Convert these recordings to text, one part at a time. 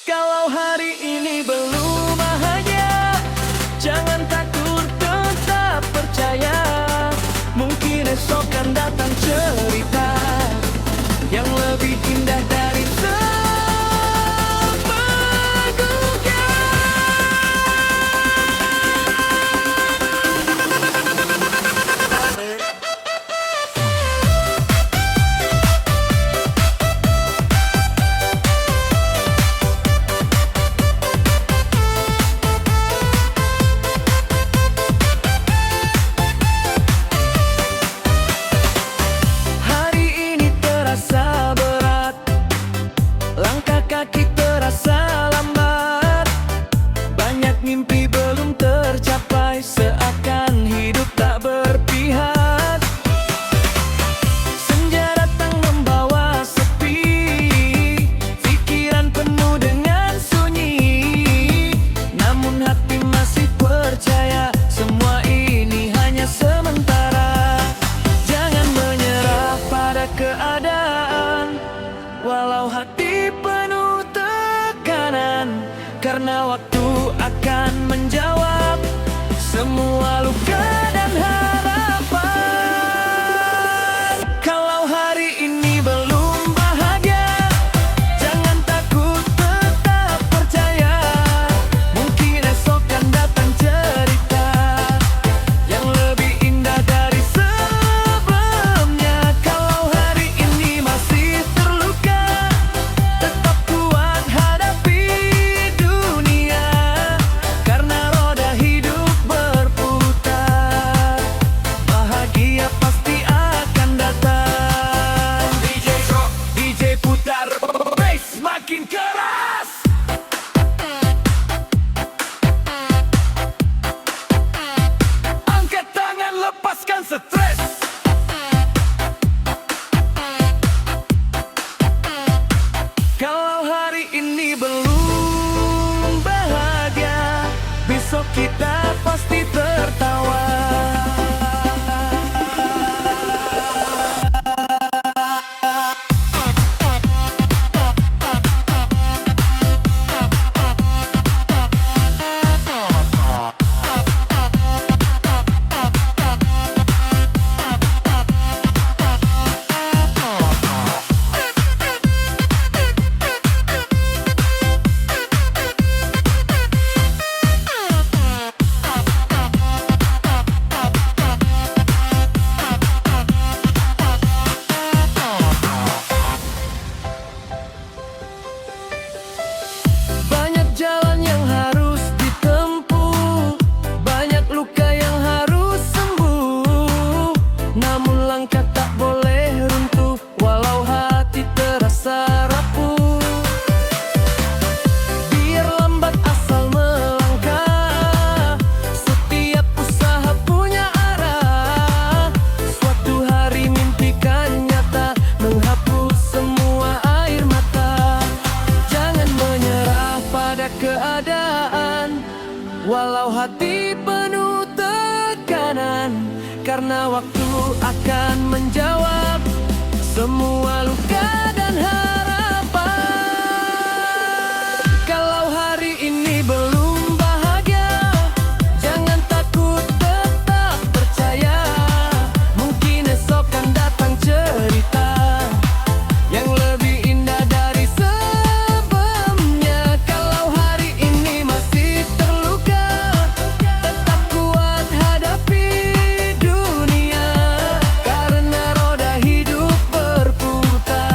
Kalau hari ini belum bahagia, jangan takut, tetap percaya. Mungkin esok kan datang cerita yang lebih indah dari sebelumnya. Hari ini terasa berat, langkah kaki terasa lambat. Banyak mimpi belum tercapai, seakan hidup tak berpihak. Senja datang membawa sepi, pikiran penuh dengan sunyi. Namun hati masih percaya, semua ini hanya sementara. Jangan menyerah pada keadaan, walau hati penuh tekanan. Karena waktu akan menjawab semua luka dan harapan. Kalau hari ini belum bahagia, jangan takut, tetap percaya. Mungkin esok kan datang cerita yang lebih indah dari sebelumnya. Kalau hari ini masih terluka, tetap kuat hadapi dunia. Karena roda hidup berputar, bahagia pasti akan datang. DJ putar, bass makin keras. Angkat tangan, lepaskan stres. Kalau hari ini belum bahagia, besok kita pasti tertawa. Banyak jalan yang harus ditempuh, banyak luka yang harus sembuh. Namun langkah tak boleh runtuh, walau hati terasa rapuh. Biar lambat asal melangkah, setiap usaha punya arah. Suatu hari mimpikan nyata, menghapus semua air mata. Jangan menyerah pada keadaan, walau hati penuh tekanan. Karena waktu akan menjawab semua luka dan harapan. Kalau hari ini belum bahagia, jangan takut, tetap percaya. Mungkin esok kan datang cerita yang lebih indah dari sebelumnya. Kalau hari ini masih terluka, tetap kuat hadapi dunia. Karena roda hidup berputar,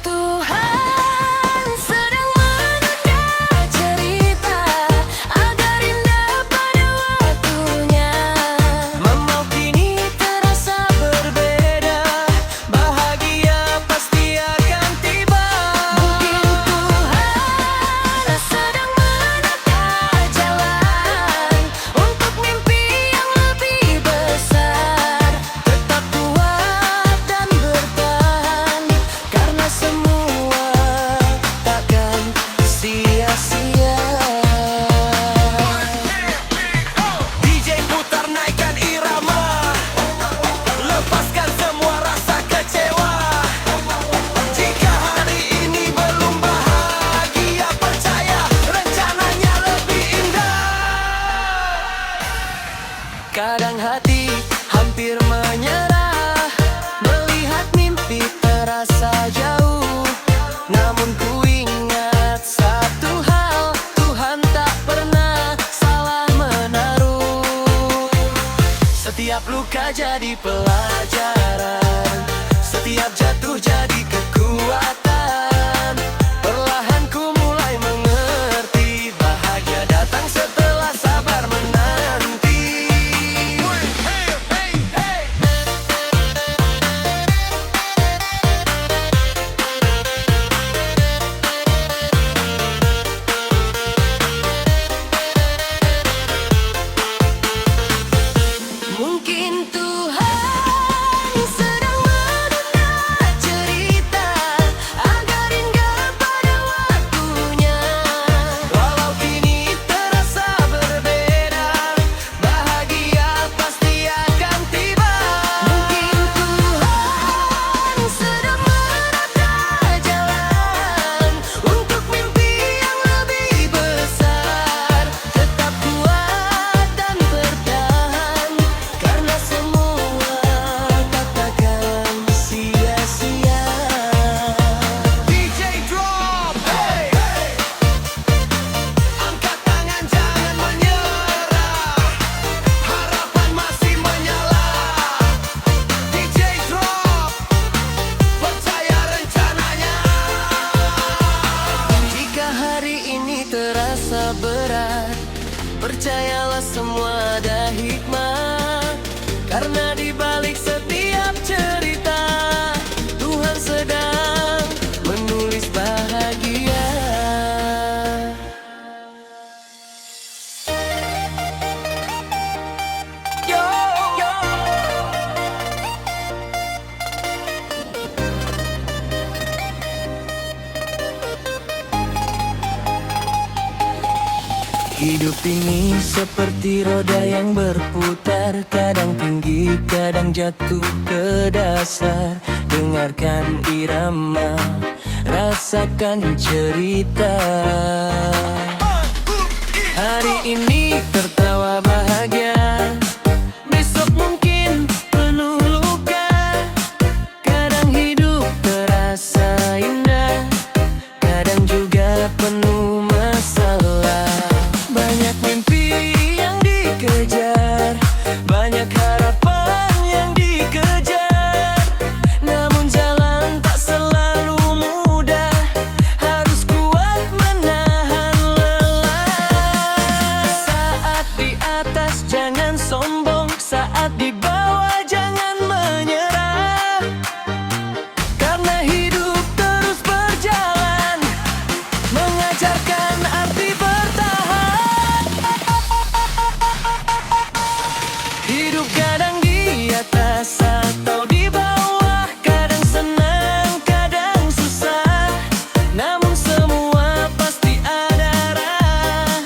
Tuhan sedang menunda cerita agar indah pada waktunya. Memau kini terasa berbeda, bahagia pasti akan tiba. Mungkin Tuhan sedang menata jalan untuk mimpi yang lebih besar. Tetap kuat dan bertahan, karena semua takkan sia-sia. DJ putar naikkan irama, lepaskan semua rasa kecewa. Jika hari ini belum bahagia, percaya rencananya lebih indah. Kadang hati hampir menyerah, melihat mimpi terasa jauh. Namun ku ingat satu hal, Tuhan tak pernah salah menaruh. Setiap luka jadi pelajaran, setiap jatuh jadi kekuatan. Perlahan ku mulai mengerti, bahagia datang setelah sabar menanti. Mungkin Tuhan sedang menunda cerita agar indah pada waktunya. Walau kini terasa berbeda, bahagia pasti akan tiba. Mungkin Tuhan sedang menata jalan untuk mimpi yang lebih besar. Tetap kuat dan bertahan, karena semua katakan sia-sia. DJ drop, hey, hey. Angkat tangan jangan menyerah, harapan masih menyala. DJ drop, percaya rencananya. Jika hari ini terasa berat, percayalah semua ada hikmah. Karena di balik setiap cerita, Tuhan sedang menulis bahagia. Yo, yo. Hidup ini seperti roda yang berputar, kadang tinggi, kadang jatuh ke dasar. Dengarkan irama, rasakan cerita. Hari ini tertawa bahagia, besok mungkin penuh luka. Kadang hidup terasa indah, kadang juga penuh masalah. Banyak mimpi yang dikejar, banyak harapan yang dikejar. Namun jalan tak selalu mudah, harus kuat menahan lelah. Saat di atas jangan sombong, saat di bawah jangan menyerah. Karena hidup terus berjalan, mengajarkan arti bertahan. Hidup kadang di atas atau di bawah, kadang senang, kadang susah. Namun semua pasti ada arah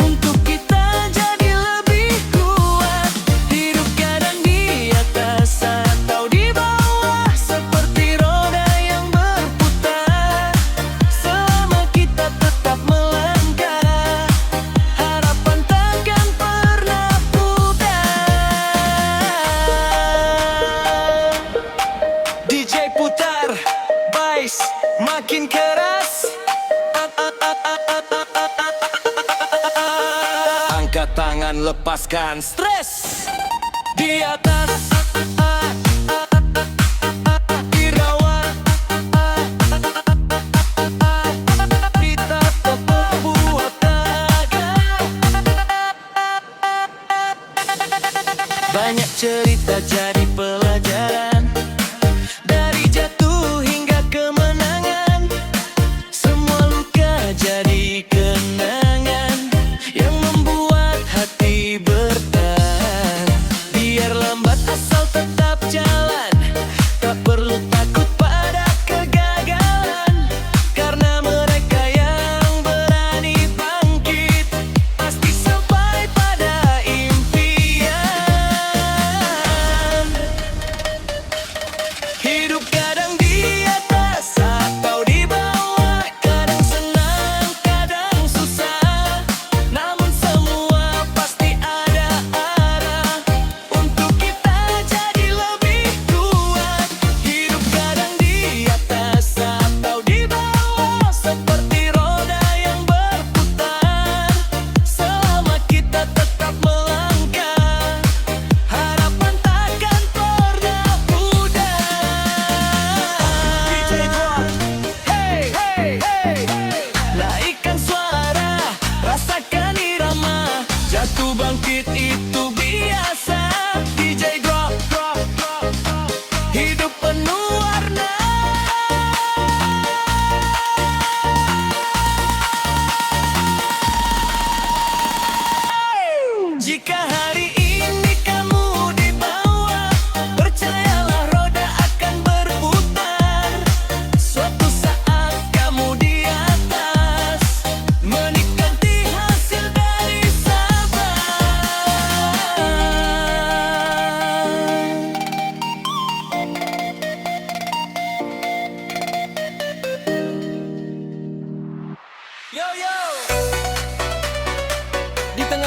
untuk kita jadi lebih kuat. Hidup kadang di atas atau di bawah, seperti roda yang berputar. Selama kita tetap melangkah, harapan takkan pernah pudar. DJ putar, bass makin keras. Angkat tangan, lepaskan stres. Di atas irawa,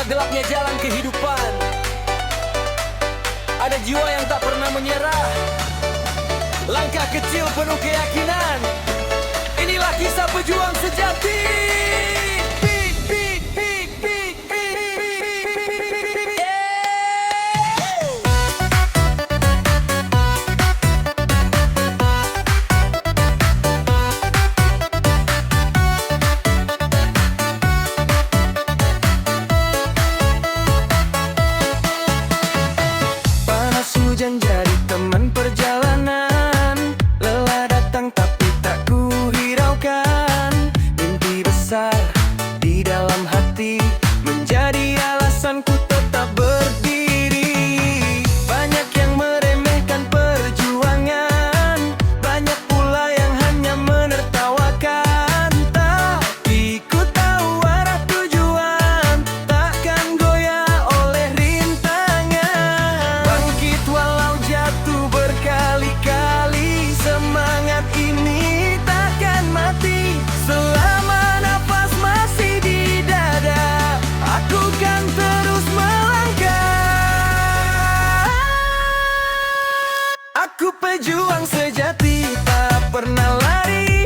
tengah gelapnya jalan kehidupan, ada jiwa yang tak pernah menyerah. Langkah kecil penuh keyakinan. Inilah kisah pejuang sejati. Hujan jadi teman perjalanan, lelah datang tapi tak ku hiraukan. Mimpi besar di dalam hati menjadi alasanku tetap berdiri. Banyak yang meremehkan perjuangan, banyak pula yang hanya menertawakan. Tapi ku tahu arah tujuan, takkan goyah oleh rintangan. Bangkit walau jatuh berkali-kali, semangat ini takkan mati. Selama nafas masih di dada, aku kan terus melangkah. Aku pejuang sejati, tak pernah lari.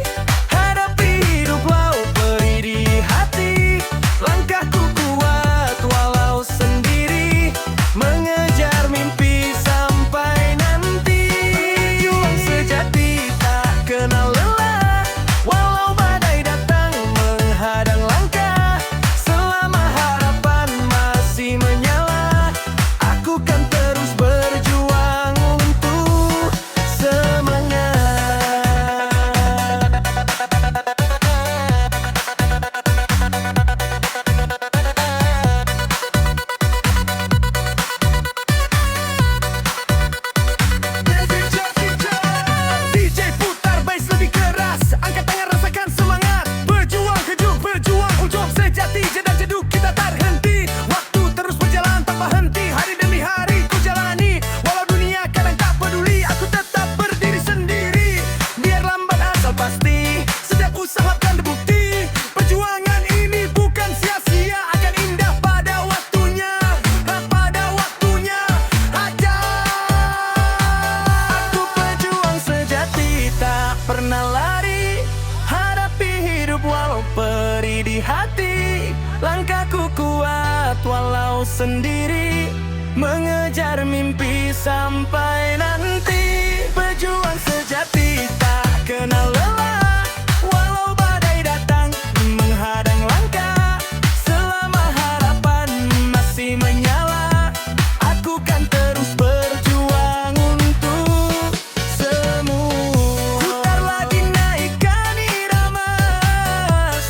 Hadapi hidup laut perih di hati. Langkahku kuat walau sendiri, mengejar mimpi sampai nanti. Pejuang sejati tak kenal lelah, walau badai datang menghadang langkah. Selama harapan masih menyala, aku kan terus berjuang untuk semangat. DJ putar bass lebih keras, angkat tangan rasakan semangat. Berjuang hidup, berjuang untuk sejati. Jedang jeduk kita tak henti, waktu terus berjalan tanpa henti. Hari demi hari ku jalani, walau dunia kadang tak peduli, aku tetap berdiri sendiri. Biar lambat asal pasti, setiap usaha kan terbukti. Perjuangan ini bukan sia-sia, akan indah pada waktunya. Pada waktunya aja. Aku pejuang sejati, tak pernah lari. Hadapi hidup walau perih di hati. Langkahku kuat walau sendiri, mengejar mimpi sampai nanti. Pejuang sejati tak kenal lelah, walau badai datang menghadang langkah. Selama harapan masih menyala, aku kan terus berjuang untuk semua. Putar lagi, naikkan irama,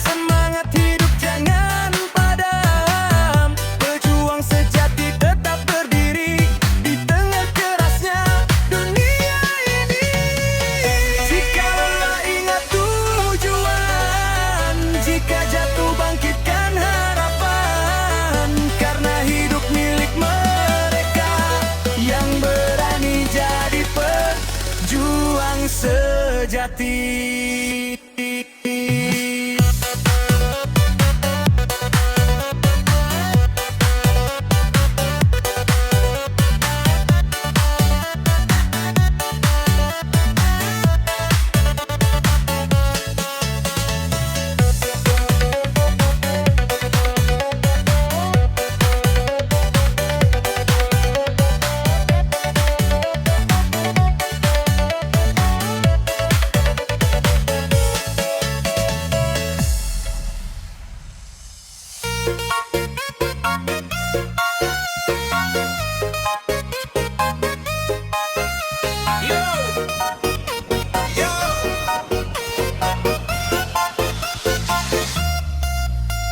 semangat hidup jangan padam. Pejuang sejati tetap berdiri di tengah kerasnya dunia ini. Jika lelah ingat tujuan, jika jatuh bangkitkan harapan. Karena hidup milik mereka yang berani jadi pejuang sejati.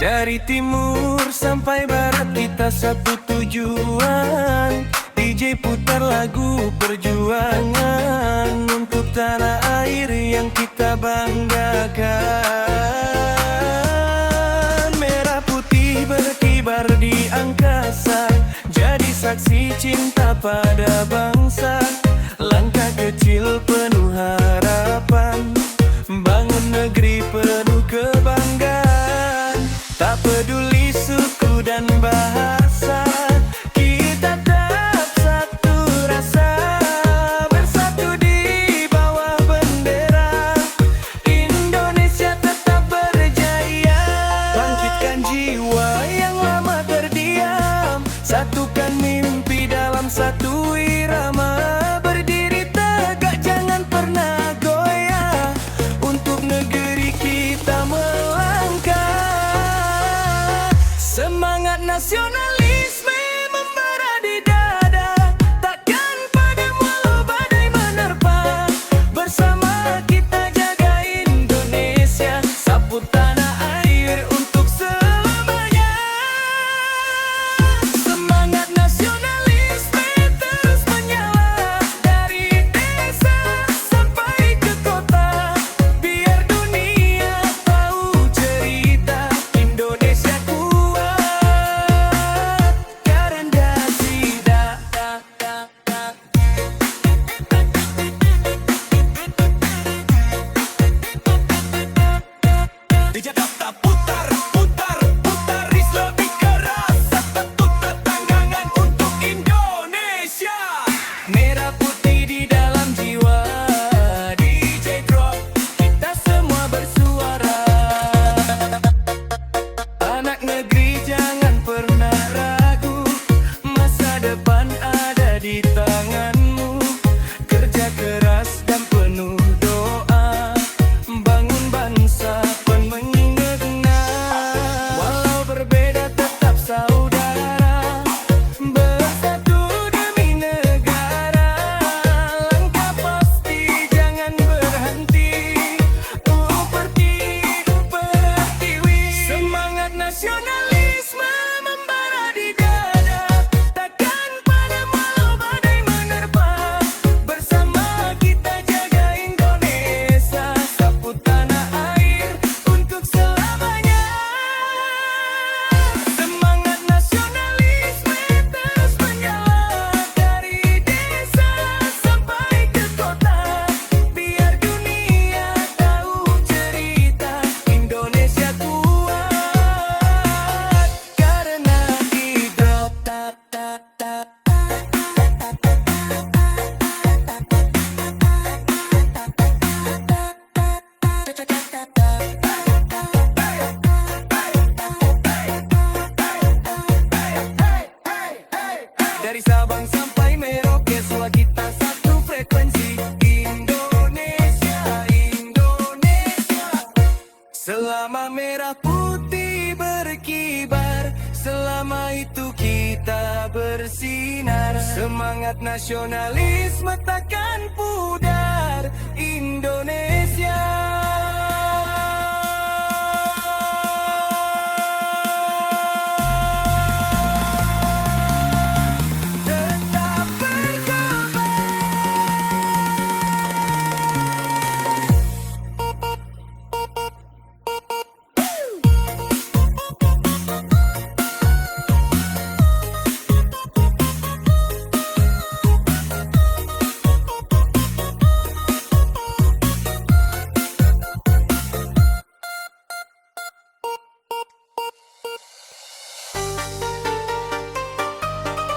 Dari timur sampai barat kita satu tujuan. DJ putar lagu perjuangan untuk tanah air yang kita banggakan. Merah putih berkibar di angkasa, jadi saksi cinta pada bangsa. Langkah kecil penuh harapan, bangun negeri penuh kebanggaan. Tak peduli suku dan bahasa, bersama itu kita bersinar. Semangat nasionalisme takkan pudar. Indonesia tetap berkobar.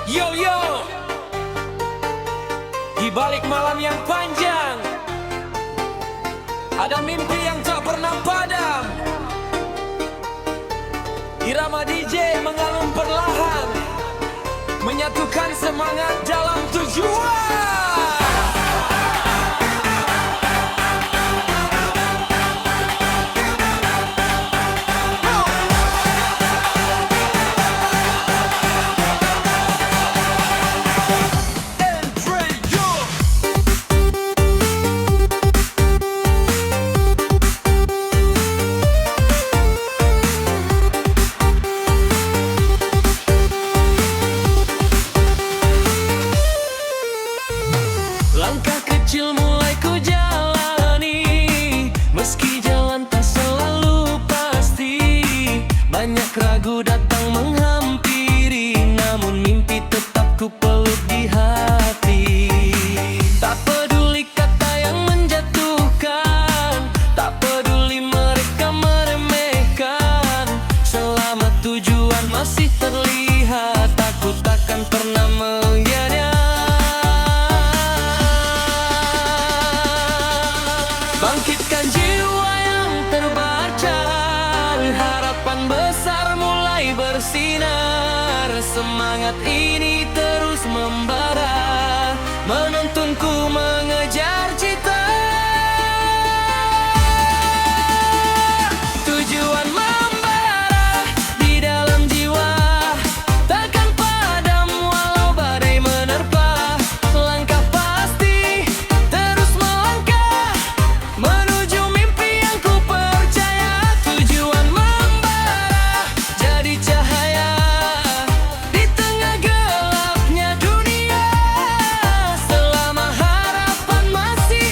Yo yo, di balik malam yang panjang ada mimpi yang tak pernah padam. Irama DJ mengalun perlahan, menyatukan semangat dalam tujuan. Langkah kecil mulai ku jalani, meski jalan tak selalu pasti. Banyak ragu datang menghampiri, namun mimpi tetap ku peluk di hati. Tak peduli kata yang menjatuhkan, tak peduli mereka meremehkan. Selama tujuan masih terlihat, aku takkan pernah menghindar. Bangkitkan jiwa yang terbacar, harapan besar mulai bersinar. Semangat ini terus membara, menuntunku mengejar cita. Tujuan membara di dalam jiwa, takkan padam walau badai menerpa. Langkah pasti terus melangkah menuju mimpi yang ku percaya. Tujuan membara jadi cahaya di tengah gelapnya dunia. Selama harapan masih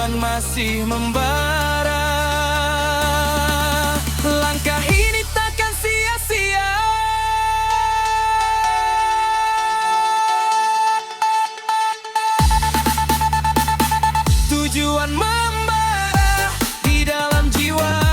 tujuan masih membara. Langkah ini takkan sia-sia. Tujuan membara di dalam jiwa.